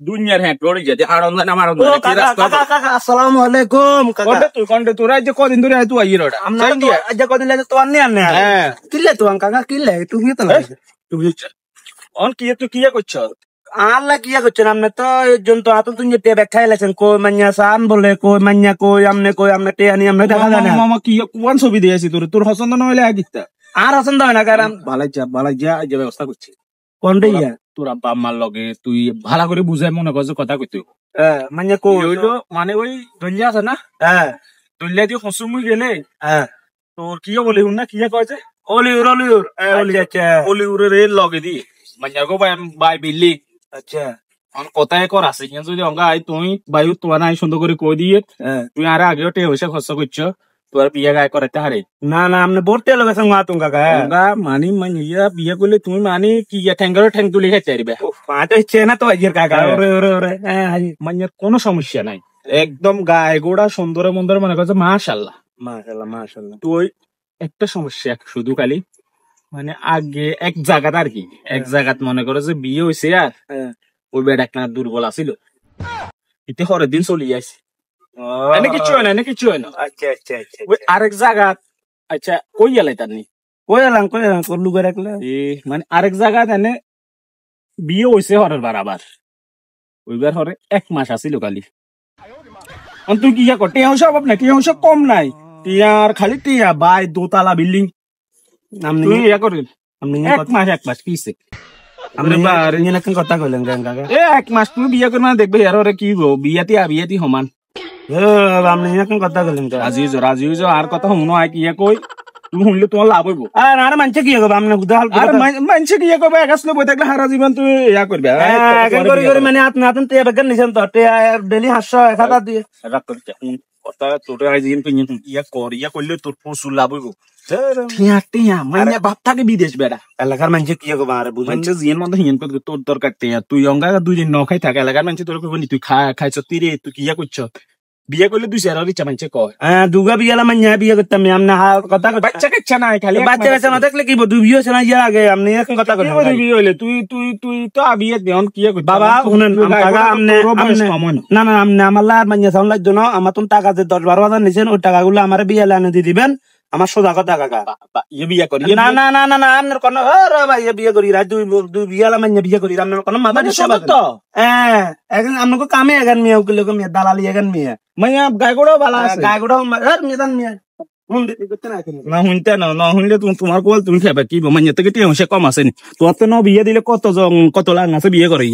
দুনিয়ার হ্যাঁ তোর যেতে আনন্দ না আমার আসসালামু আলাইকুম কন্টে তোরা যে কদিন ধরে তুই আইয়ের ওটা আজ কদিন লাগে তো আননি আননি হ্যাঁ কিলে তো কাকা কিলে তুমি তো তুই অন কি তুই কি করছ আল্লাহ কি করছেন আপনি তো একজন তো আত তুমি তে ব্যাখ্যা এলেছেন কই মান্যা সান বলে কই মান্যা কই আমনে তে আনি আমনে দেখা যায় না মামা কি কোন ছবি দিয়েছি তোর তোর পছন্দ না হইলে আগিতা আর পছন্দ হয় না কারণ ভালাই যা যে ব্যবস্থা করছি কোনটা ইয়া তোর আব্বা আম্মার লগে তুই ভালো করে বুঝাই মনে কর যে কথা কইতে মান্যা কই হইলো মানে ওই দলিয়া আছে না হ্যাঁ দলিয়া দিয়ে হসুমুই গেলে হ্যাঁ তোর কি বলি হুন না কি কয় যে অলিউর আচ্ছা অলিউরের লগে দি মানে গো বাই বিল্লি আচ্ছা কথায় কর আছে কিন্তু যদি অঙ্গা আই তুই বায়ু তোরা নাই সুন্দর করে কই দিয়ে তুই আর আগেও টে হইছে খরচ করছ তোর বিয়ে গায় করাতে হারে না না আপনি বলতে লগে সঙ্গে আতুন কাকা মানি ইয়া বিয়ে করলে তুমি মানি কি ঠ্যাঙ্গারও ঠ্যাং তুলি খাইতে পারবে পাঁচ হচ্ছে না তো আজের কাকা ওরে ওরে ওরে মানে কোনো সমস্যা নাই একদম গায়ে গোড়া সুন্দর মন্দর মনে করছে মাশাল্লাহ মাশাল্লাহ মাশাল্লাহ তুই একটা সমস্যা শুধু খালি মানে আগে এক জায়গাত আর কি এক জায়গাত মনে করো যে বিয়ে হয়েছে আর ওই বেড়া একটা দুর্বল আছিল এতে হরের দিন চলি যাইছে এনে কিছু হয় না এনে কিছু হয় না আচ্ছা আচ্ছা আচ্ছা ওই আরেক জায়গাত আচ্ছা কই গেলাই তার নি কই এলাম করলু করে রাখলে মানে আরেক জায়গাত এনে বিয়ে হয়েছে হরের বার আবার ওইবার হরে 1 মাস আছিল খালি তুই কি ইয়া কর টিয়া অবস্থা না টিয়া অবস্থা কম নাই টিয়ার খালি টিয়া বাই দোতলা বিল্ডিং তুই ইয়া করিস 1 মাস কিসে কথা কইলেন কাকা 1 মাস তুমি বিয়ে করবে দেখবে আর কি গো বিয়াতি সমান কথা কইলেন রাজি হইছ আর কথা শুনো আয় কি কই তুমি শুনলে তোমার লাভ হইব আর মানুষে কি করবো আপনি আর মানুষে কি করবে একাশ বই থাকলে সারা জীবন তুমি ইয়া করবে মানে আপনি নিছেন তো ডেলি 500 দিয়ে কথা তোর ইয়া কর ইয়া করলে তোর প্রচুর লাভ হইব টিয়া মানে বাপ থাকে বিদেশ বেড়া এলাকার মানুষে কি করবো আর মানুষ জিয়ান মতো হিয়ান করবে তোর দরকার টিয়া তুই অঙ্গা 2 দিন ন খাই থাকে এলাকার মানুষ তোর কইবনি তুই খাইছ তীরে তুই কি ইয়া করছ বিয়ে করলে 2 ইচ্ছা মানুষে কয় দুগা বিয়ে বিয়ে করতাম কথা বাচ্চা কাচ্চা নাই খালি বাচ্চা কাচ্চা না থাকলে কি দুই বিয়ে না ইয়ে আগে আপনি এখন কথা কইলেন বিয়ে হইলে তুই তুই তুই তো বিয়ে দেন কি করছিস বাবা শুনেন না না আপনি আমার লার মাইয়া সাউন্ড লাগতো না আমার তো টাকা যে 10-12 হাজার নিছেন ওই টাকাগুলো আমার বিয়ে লাইনে দিয়ে দিবেন আমার সোজা কথা কাকা ইয়ে বিয়ে করি না না না না না আপনার কোনো ভাই বিয়ে করি দুই বিয়ে মাইয়া বিয়ে করি আপনার কোনো মাথা তো এখন আপনাকে কামে এগান মিয়া উকিল মিয়া দালালি এগান মিয়া মাইয়া গায়গড়াও ভালো আছে গায়গড়াও মেদান মিয়া না শুনতে না শুনলে তোমার কোল তুমি খাবে কি মানে থেকে টিয়া কম আছে নি তোর তো বিয়ে দিলে কত লাখ আছে বিয়ে করে